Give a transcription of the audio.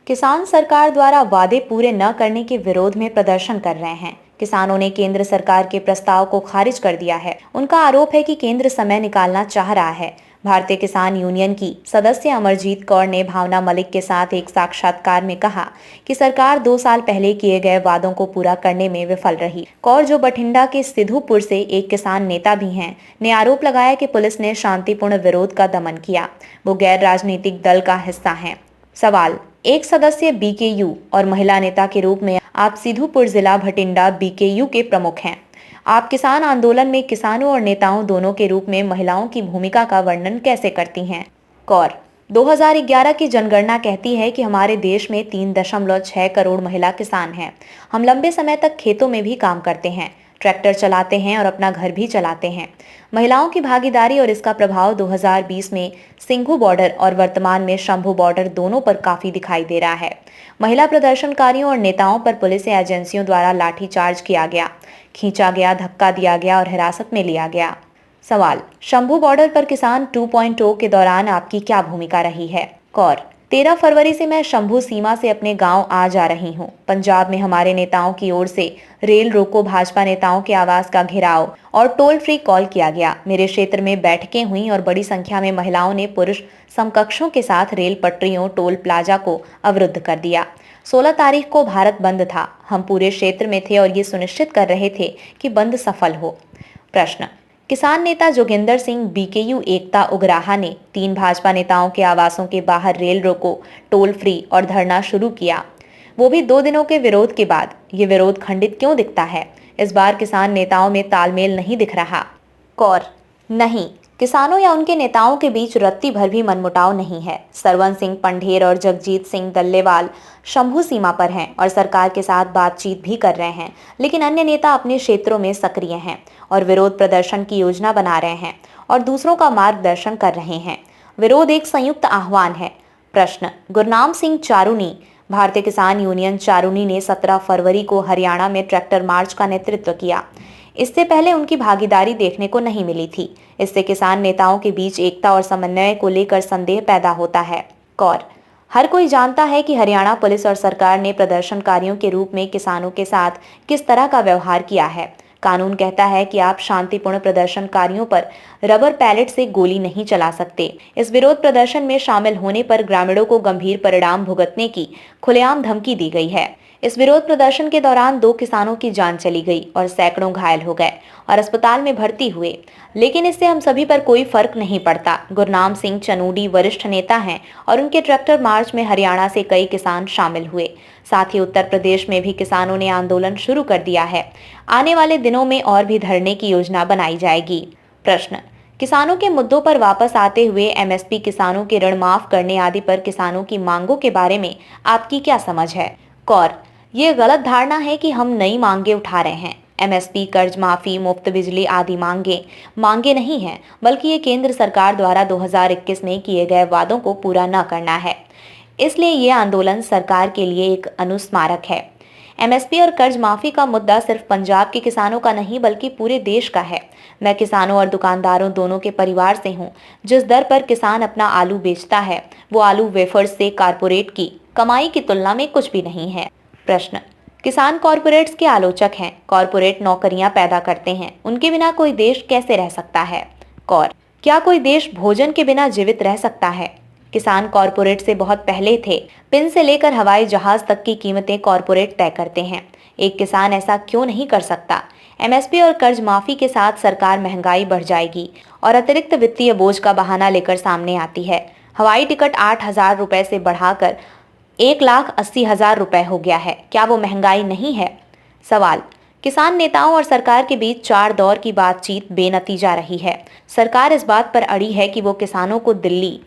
किसान सरकार द्वारा वादे पूरे न करने के विरोध में प्रदर्शन कर रहे हैं। किसानों ने केंद्र सरकार के प्रस्ताव को खारिज कर दिया है। उनका आरोप है कि केंद्र समय निकालना चाह रहा है। भारतीय किसान यूनियन की सदस्य अमरजीत कौर ने भावना मलिक के साथ एक साक्षात्कार में कहा कि सरकार 2 साल पहले किए गए वादों को पूरा करने में विफल रही। कौर, जो बठिंडा के सिद्धूपुर से एक किसान नेता भी हैं, ने आरोप लगाया कि पुलिस ने शांतिपूर्ण विरोध का दमन किया। वो गैर राजनीतिक दल का हिस्सा हैं। सवाल: एक सदस्य बीकेयू और महिला नेता के रूप में आप सिद्धूपुर जिला भटिंडा बीकेयू के प्रमुख हैं। आप किसान आंदोलन में किसानों और नेताओं दोनों के रूप में महिलाओं की भूमिका का वर्णन कैसे करती हैं? कौर: 2011 की जनगणना कहती है कि हमारे देश में 3.6 करोड़ महिला किसान हैं। हम लंबे समय तक खेतों में भी काम करते हैं, ट्रैक्टर चलाते हैं और अपना घर भी चलाते हैं। महिलाओं की भागीदारी और इसका प्रभाव 2020 में सिंघू बॉर्डर और वर्तमान में शंभू बॉर्डर दोनों पर काफी दिखाई दे रहा है। महिला प्रदर्शनकारियों और नेताओं पर पुलिस एजेंसियों द्वारा लाठीचार्ज किया गया, खींचा गया, धक्का दिया गया और हिरासत में लिया गया। सवाल: शंभू बॉर्डर पर किसान 2.0 के दौरान आपकी क्या भूमिका रही है? कौर: 13 फरवरी से मैं शंभू सीमा से अपने गांव आ जा रही हूं। पंजाब में हमारे नेताओं की ओर से रेल रोको, भाजपा नेताओं के आवास का घेराव और टोल फ्री कॉल किया गया। मेरे क्षेत्र में बैठकें हुई और बड़ी संख्या में महिलाओं ने पुरुष समकक्षों के साथ रेल पटरियों, टोल प्लाजा को अवरुद्ध कर दिया। 16 तारीख को भारत बंद था। हम पूरे क्षेत्र में थे और ये सुनिश्चित कर रहे थे कि बंद सफल हो। प्रश्न: किसान नेता जोगिंदर सिंह बीकेयू एकता उग्राहा ने 3 भाजपा नेताओं के आवासों के बाहर रेल रोको, टोल फ्री और धरना शुरू किया, वो भी 2 दिनों के विरोध के बाद। ये विरोध खंडित क्यों दिखता है? इस बार किसान नेताओं में तालमेल नहीं दिख रहा। कौर: नहीं, किसानों या उनके नेताओं के बीच रत्ती भर भी मनमुटाव नहीं है। सरवन सिंह पंढेर और जगजीत सिंह दल्लेवाल शंभू सीमा पर हैं और सरकार के साथ बातचीत भी कर रहे हैं, लेकिन अन्य नेता अपने क्षेत्रों में सक्रिय हैं और विरोध प्रदर्शन की योजना बना रहे हैं और दूसरों का मार्गदर्शन कर रहे हैं। विरोध एक संयुक्त आह्वान है। प्रश्न: गुरनाम सिंह चारूनी, भारतीय किसान यूनियन चारूनी ने 17 फरवरी को हरियाणा में ट्रैक्टर मार्च का नेतृत्व किया। इससे पहले उनकी भागीदारी देखने को नहीं मिली थी। इससे किसान नेताओं के बीच एकता और समन्वय को लेकर संदेह पैदा होता है। कौर: हर कोई जानता है कि हरियाणा पुलिस और सरकार ने प्रदर्शनकारियों के रूप में किसानों के साथ किस तरह का व्यवहार किया है। कानून कहता है कि आप शांतिपूर्ण प्रदर्शनकारियों पर रबर पैलेट से गोली नहीं चला सकते। इस विरोध प्रदर्शन में शामिल होने पर ग्रामीणों को गंभीर परिणाम भुगतने की खुलेआम धमकी दी गई है। इस विरोध प्रदर्शन के दौरान 2 किसानों की जान चली गई और सैकड़ों घायल हो गए और अस्पताल में भर्ती हुए, लेकिन इससे हम सभी पर कोई फर्क नहीं पड़ता। गुरनाम सिंह चनूडी वरिष्ठ नेता हैं और उनके ट्रैक्टर मार्च में हरियाणा से कई किसान शामिल हुए। साथ ही उत्तर प्रदेश में भी किसानों ने आंदोलन शुरू कर दिया है। आने वाले दिनों में और भी धरने की योजना बनाई जाएगी। प्रश्न: किसानों के मुद्दों पर वापस आते हुए एमएसपी, किसानों के ऋण माफ करने आदि पर किसानों की मांगों के बारे में आपकी क्या समझ है? कौर: ये गलत धारणा है कि हम नई मांगे उठा रहे हैं। एमएसपी, कर्ज माफी, मुफ्त बिजली आदि मांगे नहीं हैं, बल्कि ये केंद्र सरकार द्वारा 2021 में किए गए वादों को पूरा न करना है। इसलिए ये आंदोलन सरकार के लिए एक अनुस्मारक है। एमएसपी और कर्ज माफी का मुद्दा सिर्फ पंजाब के किसानों का नहीं, बल्कि पूरे देश का है। मैं किसानों और दुकानदारों दोनों के परिवार से हूँ। जिस दर पर किसान अपना आलू बेचता है, वो आलू वेफर्स से कारपोरेट की कमाई की तुलना में कुछ भी नहीं है। प्रश्न: किसान कॉरपोरेट्स के आलोचक हैं। कॉरपोरेट नौकरियां पैदा करते हैं, उनके बिना कोई देश कैसे रह सकता है? कौर: क्या कोई देश भोजन के बिना जीवित रह सकता है? किसान कॉरपोरेट से बहुत पहले थे। पिन से लेकर हवाई जहाज तक की कीमतें कॉरपोरेट तय करते हैं। एक किसान ऐसा क्यों नहीं कर सकता? एमएसपी और कर्ज माफी के साथ सरकार महंगाई बढ़ जाएगी और अतिरिक्त वित्तीय बोझ का बहाना लेकर सामने आती है। हवाई टिकट 8,000 रुपए से बढ़ाकर 1,80,000 रुपए हो गया है। क्या वो महंगाई नहीं है? सवाल: किसान नेताओं और सरकार के बीच 4 दौर की बातचीत बेनतीजा रही है। सरकार इस बात पर अड़ी है कि वो किसानों को दिल्ली